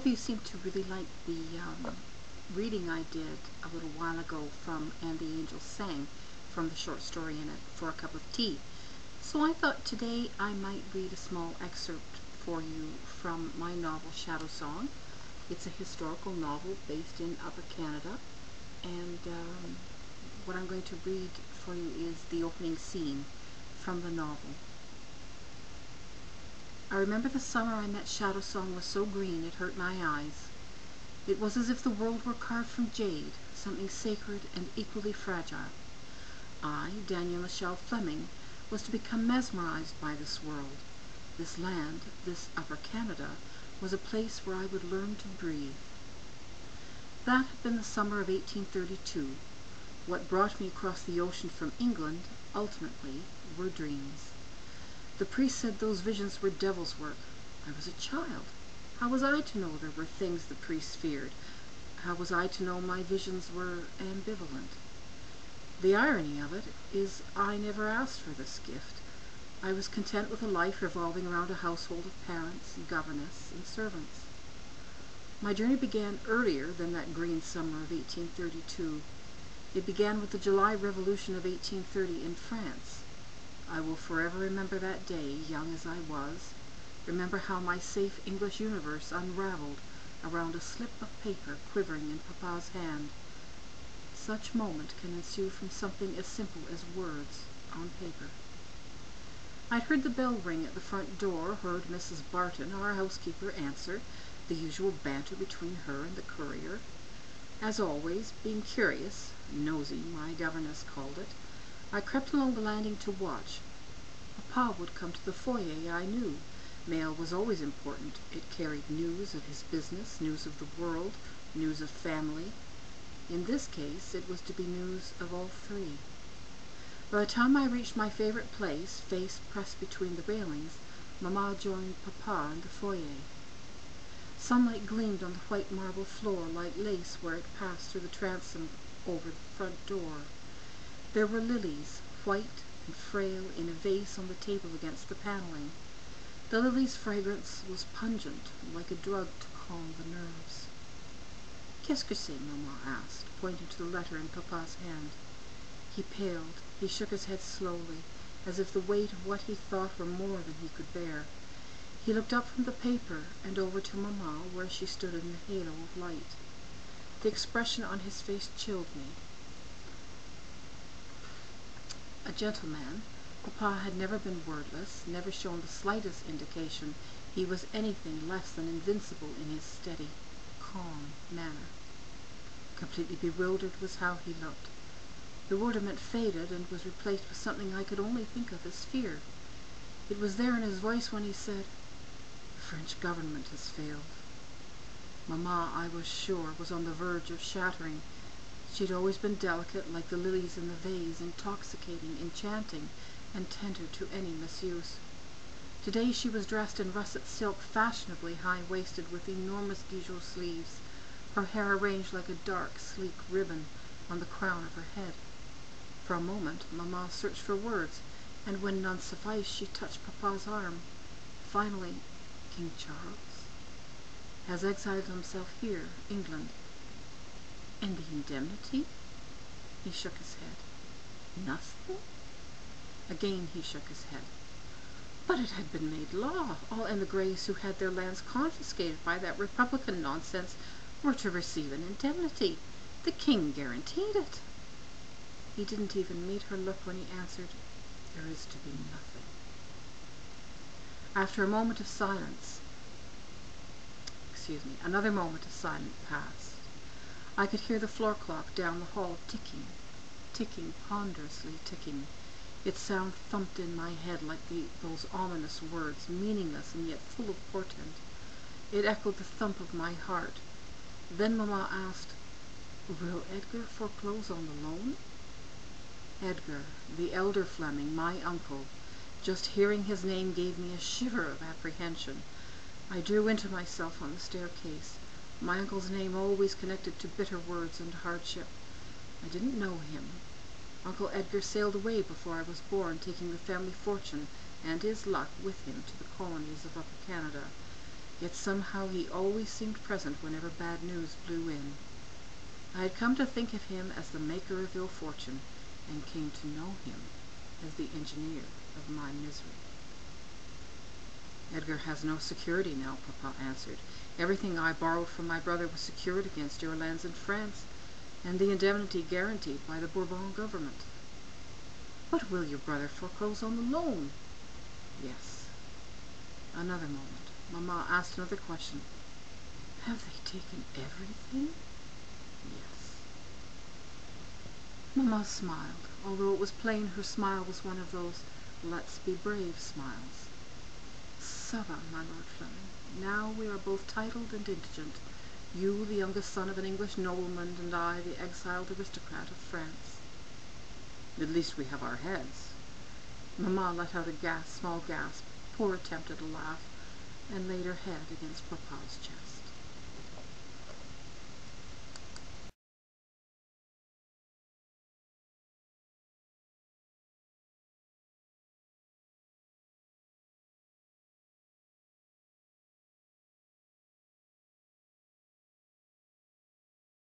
of you seem to really like the reading I did a little while ago from And the Angels Sang, from the short story in it, For a Cup of Tea. So I thought today I might read a small excerpt for you from my novel Shadow Song. It's a historical novel based in Upper Canada, and what I'm going to read for you is the opening scene from the novel. I remember the summer I met Shadow Song was so green it hurt my eyes. It was as if the world were carved from jade, something sacred and equally fragile. I, Daniel Michelle Fleming, was to become mesmerized by this world. This land, this Upper Canada, was a place where I would learn to breathe. That had been the summer of 1832. What brought me across the ocean from England, ultimately, were dreams. The priest said those visions were devil's work. I was a child. How was I to know there were things the priests feared? How was I to know my visions were ambivalent? The irony of it is I never asked for this gift. I was content with a life revolving around a household of parents, governess, and servants. My journey began earlier than that green summer of 1832. It began with the July Revolution of 1830 in France. I will forever remember that day, young as I was, remember how my safe English universe unraveled around a slip of paper quivering in Papa's hand. Such moment can ensue from something as simple as words on paper. I'd heard the bell ring at the front door, heard Mrs. Barton, our housekeeper, answer, the usual banter between her and the courier. As always, being curious, nosy, my governess called it, I crept along the landing to watch. Papa would come to the foyer, I knew. Mail was always important. It carried news of his business, news of the world, news of family. In this case, it was to be news of all three. By the time I reached my favorite place, face pressed between the railings, Mamma joined Papa in the foyer. Sunlight gleamed on the white marble floor like lace where it passed through the transom over the front door. There were lilies, white and frail, in a vase on the table against the paneling. The lily's fragrance was pungent, like a drug to calm the nerves. "Qu'est-ce que c'est?" Mamma asked, pointing to the letter in Papa's hand. He paled. He shook his head slowly, as if the weight of what he thought were more than he could bear. He looked up from the paper and over to Mamma, where she stood in the halo of light. The expression on his face chilled me. A gentleman, Papa had never been wordless, never shown the slightest indication he was anything less than invincible in his steady, calm manner. Completely bewildered was how he looked. Bewilderment faded and was replaced with something I could only think of as fear. It was there in his voice when he said, "The French government has failed." Mamma, I was sure, was on the verge of shattering. She had always been delicate, like the lilies in the vase, intoxicating, enchanting, and tender to any misuse. Today she was dressed in russet silk, fashionably high-waisted, with enormous guijot sleeves, her hair arranged like a dark, sleek ribbon on the crown of her head. For a moment Mamma searched for words, and when none sufficed, she touched Papa's arm. Finally, "King Charles has exiled himself here, England." "And the indemnity?" He shook his head. "Nothing?" Again he shook his head. "But it had been made law. All emigres who had their lands confiscated by that Republican nonsense were to receive an indemnity. The king guaranteed it." He didn't even meet her look when he answered, "There is to be nothing." After a moment of silence, another moment of silence passed. I could hear the floor clock down the hall ticking, ticking, ponderously ticking. Its sound thumped in my head like those ominous words, meaningless and yet full of portent. It echoed the thump of my heart. Then Mamma asked, "Will Edgar foreclose on the loan?" Edgar, the elder Fleming, my uncle. Just hearing his name gave me a shiver of apprehension. I drew into myself on the staircase. My uncle's name always connected to bitter words and hardship. I didn't know him. Uncle Edgar sailed away before I was born, taking the family fortune and his luck with him to the colonies of Upper Canada. yet somehow he always seemed present whenever bad news blew in. I had come to think of him as the maker of ill fortune, and came to know him as the engineer of my misery. Edgar has no security now, Papa answered. Everything I borrowed from my brother was secured against your lands in France, and the indemnity guaranteed by the Bourbon government. But will your brother foreclose on the loan? Yes. Another moment. Mamma asked another question. Have they taken everything? Yes. Mamma smiled, although it was plain her smile was one of those let's be brave smiles. Ça va, my Lord Fleming. Now we are both titled and indigent, you the youngest son of an English nobleman, and I the exiled aristocrat of France. At least we have our heads. Mamma let out a small gasp, poor attempt at a laugh, and laid her head against Papa's chest.